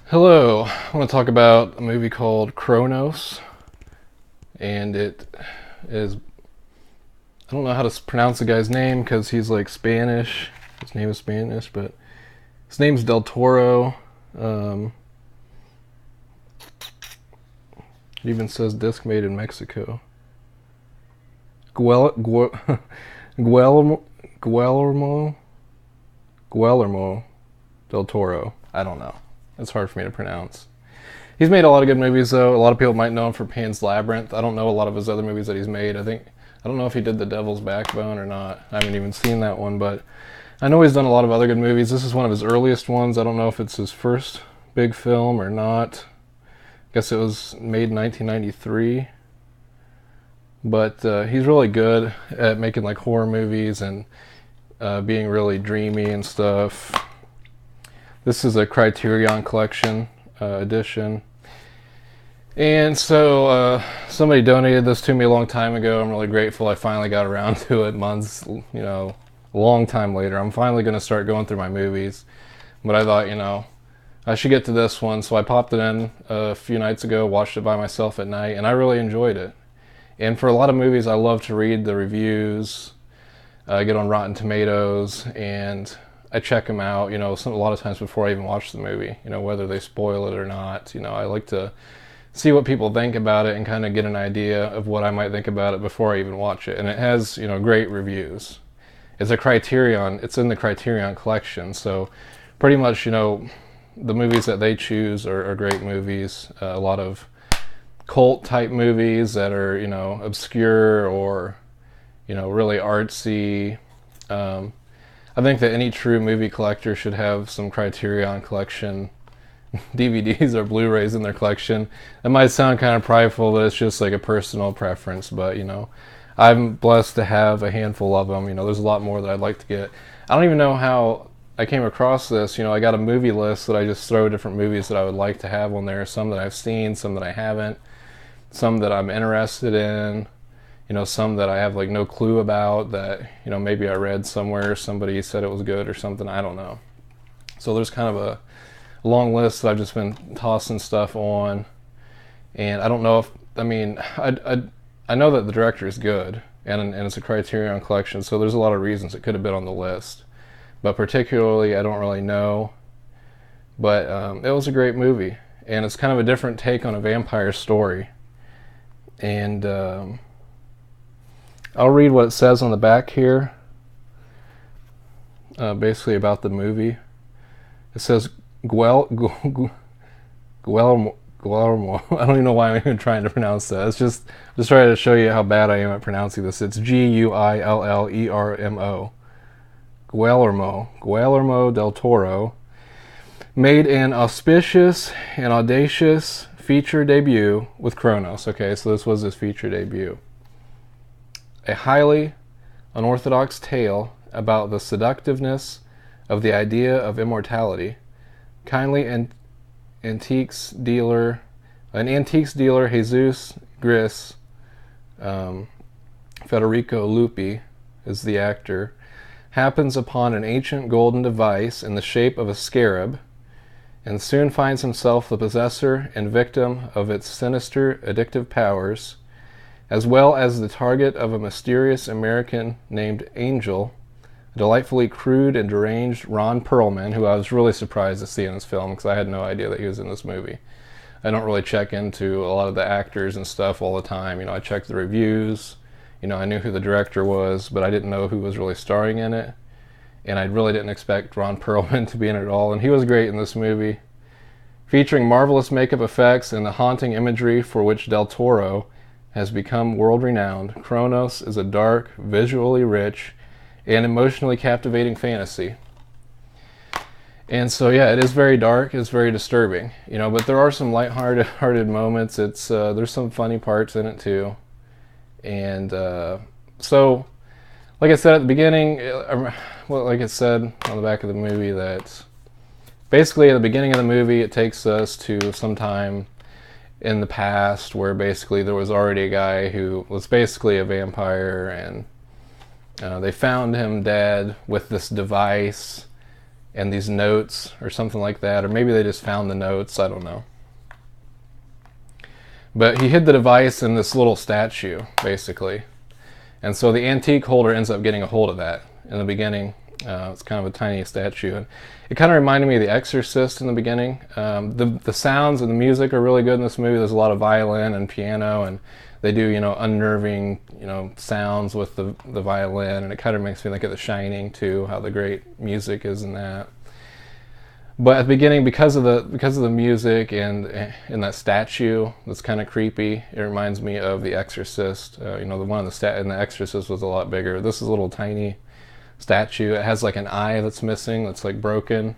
Hello, I want to talk about a movie called Cronos, and it is, I don't know how to pronounce the guy's name because he's like Spanish. His name is Spanish, but his name's Del Toro. Um, it even says disc made in Mexico. Guel, Guel, Guillermo, Guillermo, Guillermo Del Toro. I don't know. It's hard for me to pronounce. He's made a lot of good movies, though. A lot of people might know him for Pan's Labyrinth. I don't know a lot of his other movies that he's made. I don't know if he did The Devil's Backbone or not. I haven't even seen that one, but I know he's done a lot of other good movies. This is one of his earliest ones. I don't know if it's his first big film or not. I guess it was made in 1993. But he's really good at making like horror movies and being really dreamy and stuff. This is a Criterion Collection edition. And so somebody donated this to me a long time ago. I'm really grateful I finally got around to it months, a long time later. I'm finally going to start going through my movies. But I thought, I should get to this one. So I popped it in a few nights ago, watched it by myself at night, and I really enjoyed it. And for a lot of movies, I love to read the reviews, get on Rotten Tomatoes, and I check them out, a lot of times before I even watch the movie, whether they spoil it or not. I like to see what people think about it and kind of get an idea of what I might think about it before I even watch it. And it has, great reviews. It's in the Criterion Collection, so pretty much, the movies that they choose are great movies. A lot of cult type movies that are, obscure or, really artsy. I think that any true movie collector should have some Criterion Collection DVDs or Blu-rays in their collection. It might sound kind of prideful, but it's just like a personal preference. But, I'm blessed to have a handful of them. There's a lot more that I'd like to get. I don't even know how I came across this. I got a movie list that I just throw different movies that I would like to have on there. Some that I've seen, some that I haven't, some that I'm interested in. Some that I have like no clue about that, maybe I read somewhere, somebody said it was good or something, I don't know. So there's kind of a long list that I've just been tossing stuff on. And I don't know I know that the director is good and it's a Criterion Collection, so there's a lot of reasons it could have been on the list. But particularly, I don't really know. But it was a great movie. And it's kind of a different take on a vampire story. And I'll read what it says on the back here, basically about the movie. It says, Guillermo. I don't even know why I'm even trying to pronounce that. It's just trying to show you how bad I am at pronouncing this. It's Guillermo. Guillermo del Toro made an auspicious and audacious feature debut with Cronos. Okay, so this was his feature debut. A highly unorthodox tale about the seductiveness of the idea of immortality. An antiques dealer Jesus Gris, Federico Lupi is the actor, happens upon an ancient golden device in the shape of a scarab, and soon finds himself the possessor and victim of its sinister addictive powers, as well as the target of a mysterious American named Angel, a delightfully crude and deranged Ron Perlman, who I was really surprised to see in this film because I had no idea that he was in this movie. I don't really check into a lot of the actors and stuff all the time. I checked the reviews. I knew who the director was, but I didn't know who was really starring in it. And I really didn't expect Ron Perlman to be in it at all. And he was great in this movie. Featuring marvelous makeup effects and the haunting imagery for which Del Toro has become world-renowned, Cronos is a dark, visually rich, and emotionally captivating fantasy. And so, yeah, it is very dark. It's very disturbing, but there are some light-hearted moments. There's some funny parts in it too. And so, like I said at the beginning, like it said on the back of the movie, that basically at the beginning of the movie, it takes us to some time in the past where basically there was already a guy who was basically a vampire, and they found him dead with this device, and these notes or something like that, or maybe they just found the notes, I don't know. But he hid the device in this little statue, basically. And so the antique holder ends up getting a hold of that. In the beginning, it's kind of a tiny statue. And it kind of reminded me of The Exorcist in the beginning. The sounds and the music are really good in this movie. There's a lot of violin and piano, and they do, unnerving, sounds with the violin. And it kind of makes me think of The Shining, too, how the great music is in that. But at the beginning, because of the music and that statue that's kind of creepy, it reminds me of The Exorcist. The one in The Exorcist was a lot bigger. This is a little tiny statue. It has like an eye that's missing, that's like broken.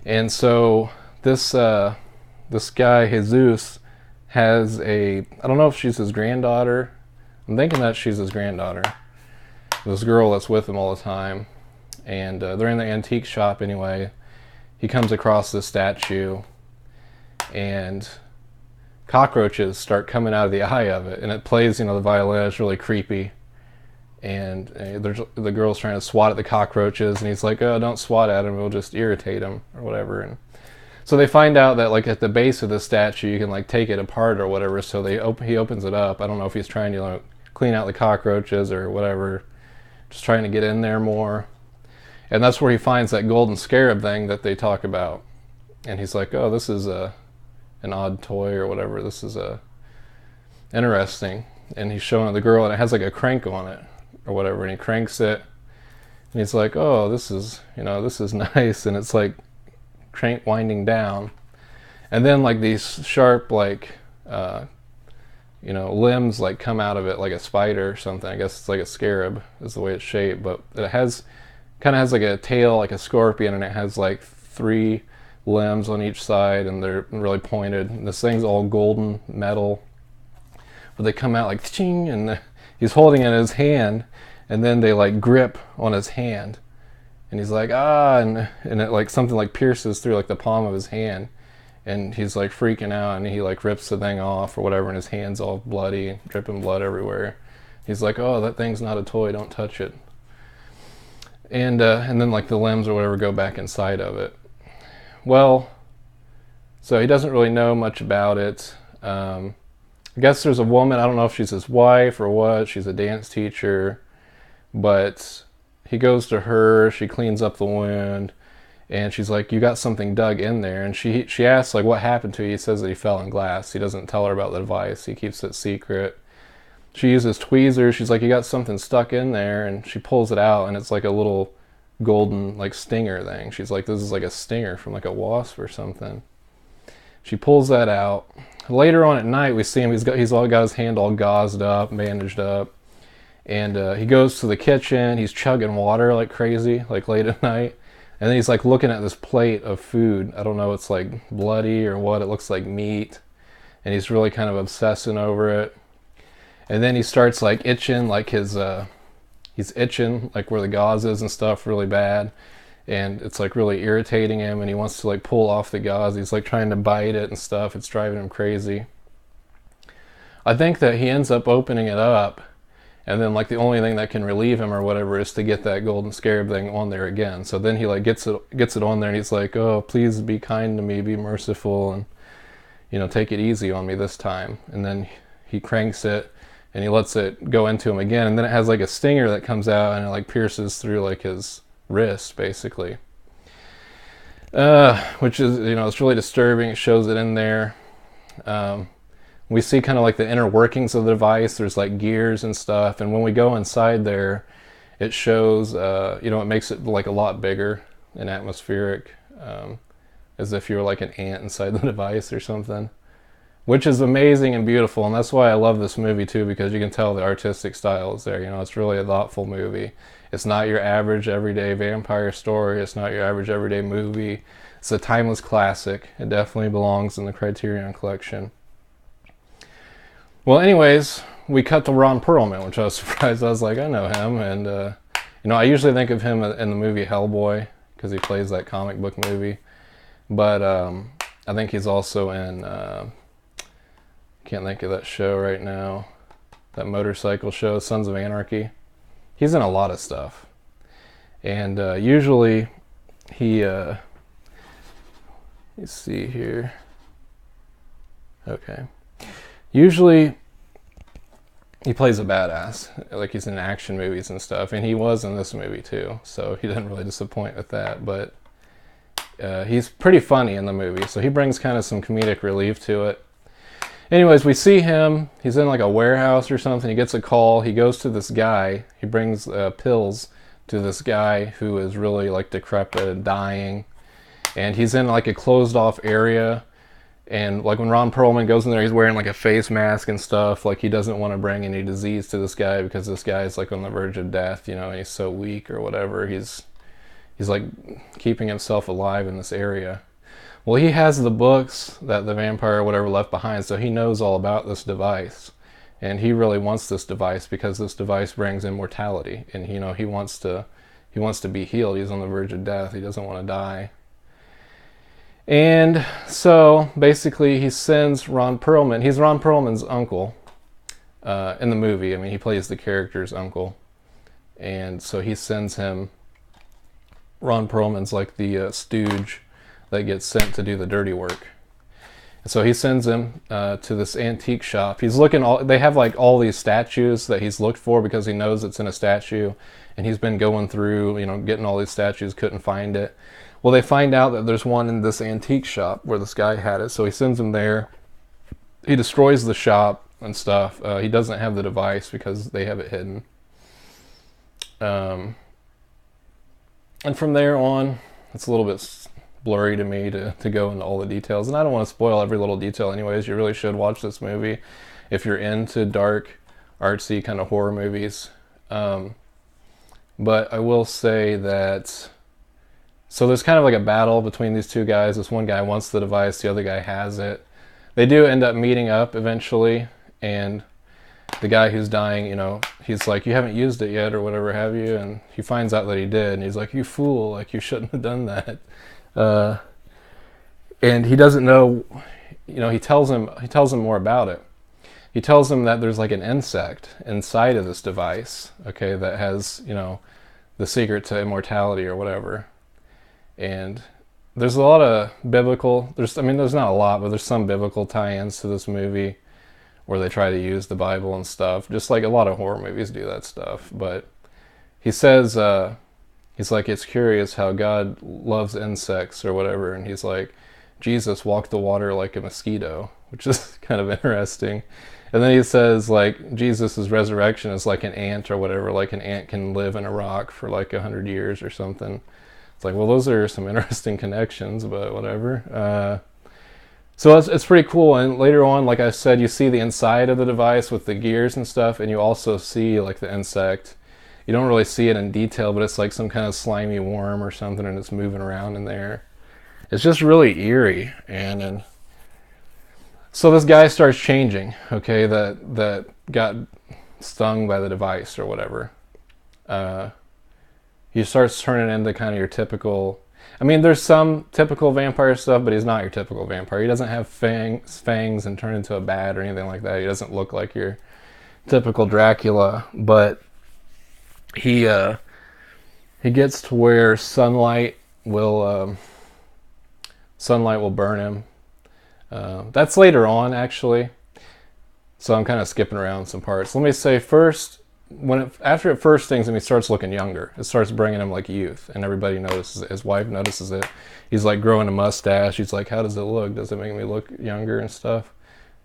And so this guy Jesus has I don't know if she's his granddaughter. I'm thinking that she's his granddaughter. This girl that's with him all the time, and they're in the antique shop anyway. He comes across this statue, and cockroaches start coming out of the eye of it, and it plays, the violin. It's really creepy, and the girl's trying to swat at the cockroaches, and he's like, "Oh, don't swat at them; it'll just irritate them or whatever." And so they find out that like at the base of the statue, you can like take it apart or whatever. So he opens it up. I don't know if he's trying to clean out the cockroaches or whatever, just trying to get in there more. And that's where he finds that golden scarab thing that they talk about. And he's like, "Oh, this is an odd toy or whatever. This is interesting." And he's showing it to the girl, and it has like a crank on it or whatever. And he cranks it, and he's like, "Oh, this is nice." And it's like crank winding down. And then like these sharp limbs like come out of it like a spider or something. I guess it's like a scarab is the way it's shaped, but it kind of has like a tail like a scorpion, and it has like 3 limbs on each side, and they're really pointed. And this thing's all golden metal, but they come out like ching, and he's holding it in his hand, and then they like grip on his hand, and he's like, "Ah," and it like something like pierces through like the palm of his hand, and he's like freaking out, and he like rips the thing off or whatever, and his hand's all bloody, dripping blood everywhere. He's like, "Oh, that thing's not a toy, don't touch it." And then like the limbs or whatever go back inside of it. Well, so he doesn't really know much about it. I guess there's a woman, I don't know if she's his wife or what, she's a dance teacher, but he goes to her, she cleans up the wound, and she's like, "You got something dug in there." And she asks like, "What happened to you?" He says that he fell in glass. He doesn't tell her about the device, he keeps it secret. She uses tweezers. She's like, "You got something stuck in there," and she pulls it out, and it's like a little golden like stinger thing. She's like, "This is like a stinger from like a wasp or something." She pulls that out. Later on at night, we see him. He's all got his hand all gauzed up, bandaged up, and he goes to the kitchen. He's chugging water like crazy, like late at night, and then he's like looking at this plate of food. I don't know, it's like bloody or what. It looks like meat, and he's really kind of obsessing over it. And then he starts like itching, like he's itching like where the gauze is and stuff really bad, and it's like really irritating him, and he wants to like pull off the gauze. He's like trying to bite it and stuff. It's driving him crazy. I think that he ends up opening it up, and then like the only thing that can relieve him or whatever is to get that golden scarab thing on there again. So then he like gets it on there, and he's like, "Oh, please be kind to me, be merciful, and take it easy on me this time." And then he cranks it, and he lets it go into him again, and then it has like a stinger that comes out, and it like pierces through like his wrist basically, which is it's really disturbing. It shows it in there. We see kind of like the inner workings of the device. There's like gears and stuff, and when we go inside there, it shows it makes it like a lot bigger and atmospheric, as if you were like an ant inside the device or something, which is amazing and beautiful. And that's why I love this movie too, because you can tell the artistic style is there. It's really a thoughtful movie. It's not your average everyday vampire story. It's not your average everyday movie. It's a timeless classic. It definitely belongs in the Criterion Collection. Well, anyways, we cut to Ron Perlman, which I was surprised. I was like, I know him. And, I usually think of him in the movie Hellboy, because he plays that comic book movie. But I think he's also in, can't think of that show right now, that motorcycle show, Sons of Anarchy. He's in a lot of stuff. And usually he let's see here. Okay. Usually he plays a badass, like he's in action movies and stuff, and he was in this movie too, so he didn't really disappoint with that, but he's pretty funny in the movie, so he brings kind of some comedic relief to it. Anyways, we see him, he's in like a warehouse or something, he gets a call, he goes to this guy, he brings pills to this guy who is really like decrepit and dying, and he's in like a closed off area. And like when Ron Perlman goes in there, he's wearing like a face mask and stuff. Like he doesn't want to bring any disease to this guy because this guy is like on the verge of death, you know, and he's so weak or whatever. He's like keeping himself alive in this area. Well, he has the books that the vampire or whatever left behind, so he knows all about this device. And he really wants this device because this device brings immortality. And you know, he wants to be healed. He's on the verge of death. He doesn't want to die. And so basically he sends Ron Perlman, he's Ron Perlman's uncle in the movie. I mean, he plays the character's uncle. And so he sends him, Ron Perlman's like the stooge that gets sent to do the dirty work. And so he sends him to this antique shop. He's looking, they have like all these statues that he's looked for because he knows it's in a statue. And he's been going through, you know, getting all these statues, couldn't find it. Well, they find out that there's one in this antique shop where this guy had it, so he sends him there. He destroys the shop and stuff. He doesn't have the device because they have it hidden. And from there on, it's a little bit blurry to me to go into all the details. And I don't want to spoil every little detail anyways. You really should watch this movie if you're into dark, artsy kind of horror movies. But I will say that... So there's kind of like a battle between these two guys. This one guy wants the device, the other guy has it. They do end up meeting up eventually, and the guy who's dying, you know, he's like, you haven't used it yet or whatever, have you? And he finds out that he did, and he's like, you fool, like you shouldn't have done that. And he doesn't know, you know, he tells him more about it. He tells him that there's like an insect inside of this device, okay, that has, you know, the secret to immortality or whatever. And there's a lot of biblical, there's not a lot, but there's some biblical tie-ins to this movie where they try to use the Bible and stuff, just like a lot of horror movies do that stuff. But he says, he's like, it's curious how God loves insects or whatever, and he's like, Jesus walked the water like a mosquito, which is kind of interesting. And then he says, like, Jesus' resurrection is like an ant or whatever, like an ant can live in a rock for like 100 years or something. It's like, well, those are some interesting connections, but whatever. So it's pretty cool. And later on, like I said, you see the inside of the device with the gears and stuff, and you also see like the insect. You don't really see it in detail, but it's like some kind of slimy worm or something, and it's moving around in there. It's just really eerie. And so this guy starts changing, okay, that got stung by the device or whatever. He starts turning into kind of your typical... I mean, there's some typical vampire stuff, but he's not your typical vampire. He doesn't have fangs and turn into a bat or anything like that. He doesn't look like your typical Dracula, but he gets to where sunlight will burn him. That's later on, actually. So I'm kind of skipping around some parts. Let me say first... after it first stings him, he starts looking younger. It starts bringing him like youth, and everybody notices it. His wife notices it. He's like growing a mustache. He's like, how does it look? Does it make me look younger and stuff?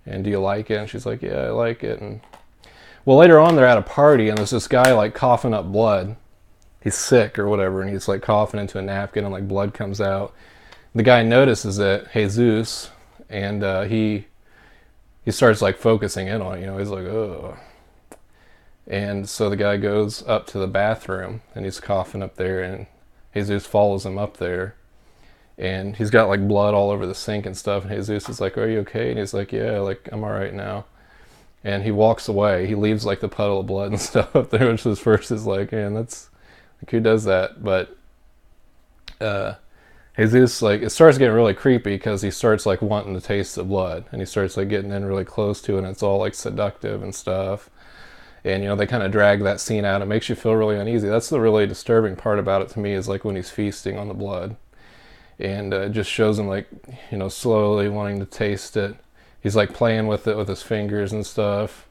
And do you like it? And she's like, yeah, I like it. And well, later on they're at a party, and there's this guy like coughing up blood. He's sick or whatever, and he's like coughing into a napkin, and like blood comes out. The guy notices it, Jesus, and he starts like focusing in on it. You know, he's like, oh. And so the guy goes up to the bathroom, and he's coughing up there, and Jesus follows him up there, and he's got like blood all over the sink and stuff, and Jesus is like, are you okay? And he's like, yeah, like I'm all right now. And he walks away. He leaves like the puddle of blood and stuff up there, which was first is like, man, that's like, who does that? But Jesus, like, it starts getting really creepy because he starts like wanting to taste the blood, and he starts like getting in really close to it, and it's all like seductive and stuff. And, you know, they kind of drag that scene out. It makes you feel really uneasy. That's the really disturbing part about it to me, is like when he's feasting on the blood. And it just shows him, like, you know, slowly wanting to taste it. He's like playing with it with his fingers and stuff.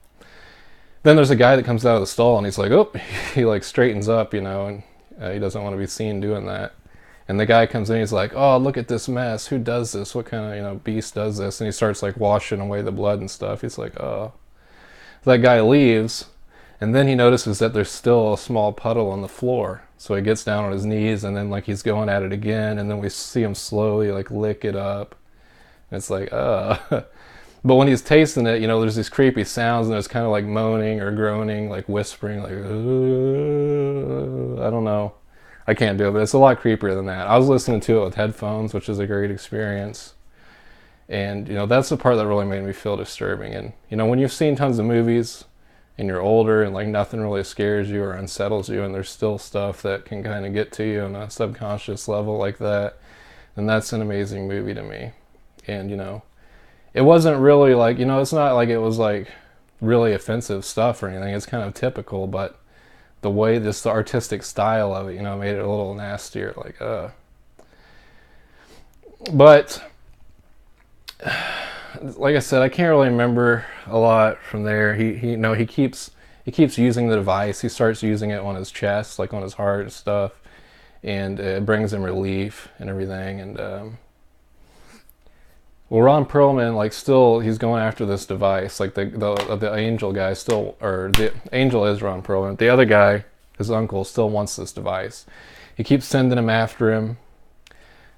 Then there's a guy that comes out of the stall and he's like, oh, he like straightens up, you know, and he doesn't want to be seen doing that. And the guy comes in, he's like, oh, look at this mess. Who does this? What kind of, you know, beast does this? And he starts like washing away the blood and stuff. He's like, oh. That guy leaves, and then he notices that there's still a small puddle on the floor. So he gets down on his knees, and then like he's going at it again, and then we see him slowly like lick it up. And it's like, But when he's tasting it, you know, there's these creepy sounds, and there's kind of like moaning or groaning, like whispering, like, I don't know. I can't do it, but it's a lot creepier than that. I was listening to it with headphones, which is a great experience. And, you know, that's the part that really made me feel disturbing. And, you know, when you've seen tons of movies and you're older and like nothing really scares you or unsettles you, and there's still stuff that can kind of get to you on a subconscious level like that, then that's an amazing movie to me. And, you know, it wasn't really like, you know, it's not like it was like really offensive stuff or anything. It's kind of typical, but the way the artistic style of it, you know, made it a little nastier, like, But, like I said, I can't really remember a lot from there. He keeps using the device. He starts using it on his chest, like on his heart and stuff, and it brings him relief and everything. And well, Ron Perlman, like, still, he's going after this device. Like the angel guy still, or the angel is Ron Perlman. The other guy, his uncle, still wants this device. He keeps sending him after him.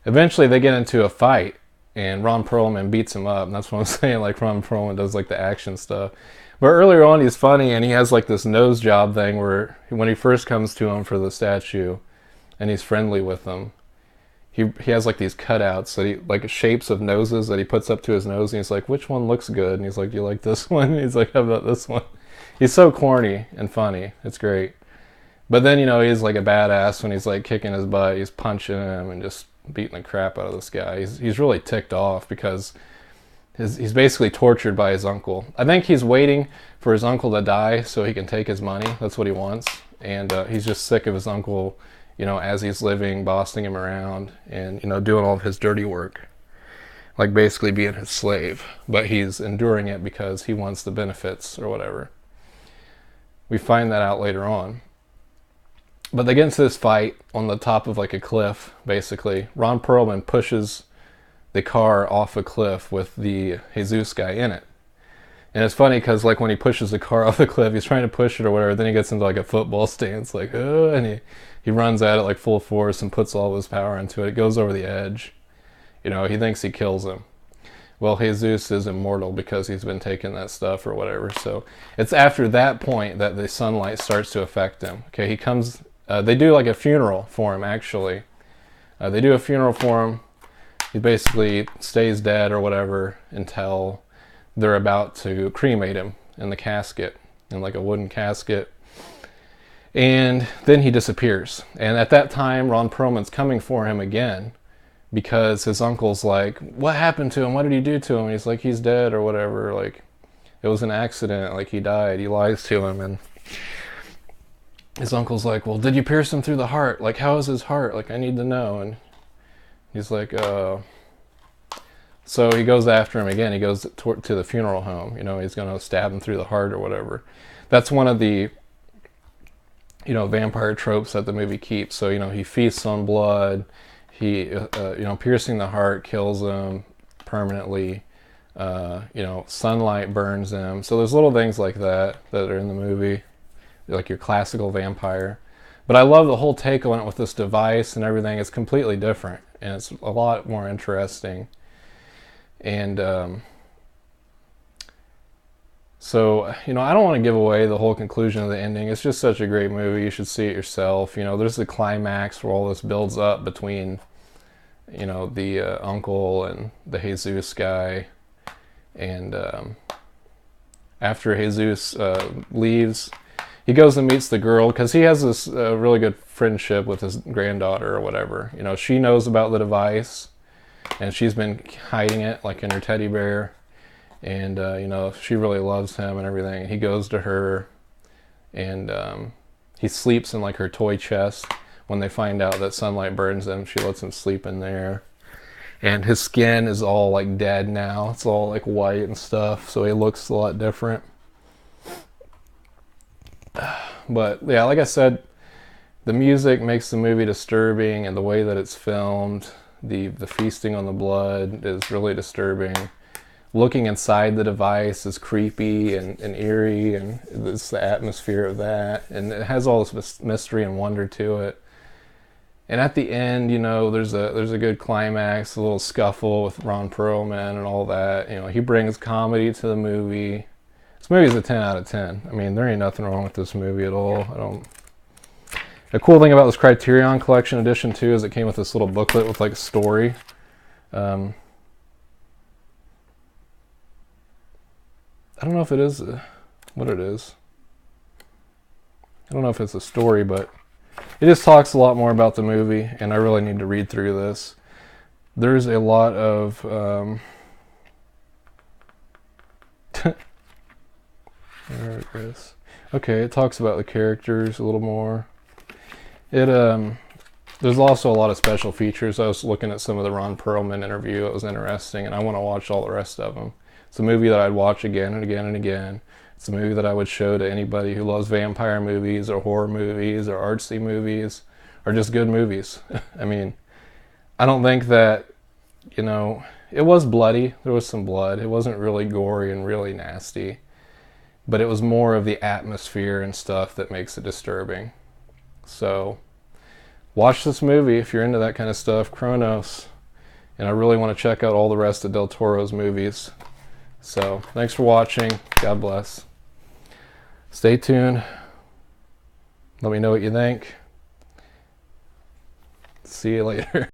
Eventually, they get into a fight, and Ron Perlman beats him up. And that's what I'm saying. Like, Ron Perlman does like the action stuff. But earlier on, he's funny, and he has like this nose job thing where when he first comes to him for the statue, and he's friendly with him, he has like these cutouts that he, like, shapes of noses that he puts up to his nose, and he's like, which one looks good? And he's like, do you like this one? And he's like, how about this one? He's so corny and funny. It's great. But then, you know, he's like a badass when he's like kicking his butt. He's punching him and just beating the crap out of this guy. He's really ticked off because he's basically tortured by his uncle. I think he's waiting for his uncle to die so he can take his money. That's what he wants. And he's just sick of his uncle, you know, as he's living, bossing him around and, you know, doing all of his dirty work. Like basically being his slave. But he's enduring it because he wants the benefits or whatever. We find that out later on. But they get into this fight on the top of like a cliff, basically. Ron Perlman pushes the car off a cliff with the Jesus guy in it. And it's funny because like when he pushes the car off the cliff, he's trying to push it or whatever, then he gets into like a football stance, like, and he runs at it like full force and puts all of his power into it. It goes over the edge. You know, he thinks he kills him. Well, Jesus is immortal because he's been taking that stuff or whatever. So it's after that point that the sunlight starts to affect him. Okay, he comes... they do like a funeral for him, actually. They do a funeral for him. He basically stays dead or whatever until they're about to cremate him in the casket, in like a wooden casket. And then he disappears. And at that time, Ron Perlman's coming for him again because his uncle's like, what happened to him? What did he do to him? And he's like, he's dead or whatever. Like, it was an accident. Like, he died. He lies to him. And his uncle's like, well, did you pierce him through the heart? Like, how is his heart? Like, I need to know. And he's like, So he goes after him again. He goes to the funeral home. You know, he's going to stab him through the heart or whatever. That's one of the, you know, vampire tropes that the movie keeps. So, you know, he feasts on blood. He, you know, piercing the heart kills him permanently. You know, sunlight burns him. So there's little things like that are in the movie. Like your classical vampire. But I love the whole take on it with this device and everything. It's completely different. And it's a lot more interesting. And so, you know, I don't want to give away the whole conclusion of the ending. It's just such a great movie. You should see it yourself. You know, there's the climax where all this builds up between, you know, the uncle and the Jesus guy. And after Jesus leaves, he goes and meets the girl because he has this really good friendship with his granddaughter or whatever. You know, she knows about the device and she's been hiding it like in her teddy bear. And, you know, she really loves him and everything. He goes to her and he sleeps in like her toy chest. When they find out that sunlight burns him, she lets him sleep in there. And his skin is all like dead now. It's all like white and stuff, so he looks a lot different. But yeah, like I said, the music makes the movie disturbing, and the way that it's filmed, the feasting on the blood is really disturbing. Looking inside the device is creepy and eerie, and it's the atmosphere of that, and it has all this mystery and wonder to it. And at the end, you know, there's a good climax, a little scuffle with Ron Perlman and all that. You know, he brings comedy to the movie. This movie's a 10 out of 10. I mean, there ain't nothing wrong with this movie at all. The cool thing about this Criterion Collection edition too is it came with this little booklet with like a story. I don't know if it is what it is. I don't know if it's a story, but it just talks a lot more about the movie, and I really need to read through this. There's a lot of there it is. Okay, it talks about the characters a little more. There's also a lot of special features. I was looking at some of the Ron Perlman interview. It was interesting, and I want to watch all the rest of them. It's a movie that I'd watch again and again and again. It's a movie that I would show to anybody who loves vampire movies or horror movies or artsy movies or just good movies. I mean, I don't think that, you know, it was bloody. There was some blood. It wasn't really gory and really nasty. But it was more of the atmosphere and stuff that makes it disturbing. So, watch this movie if you're into that kind of stuff, Cronos. And I really want to check out all the rest of Del Toro's movies. So, thanks for watching. God bless. Stay tuned. Let me know what you think. See you later.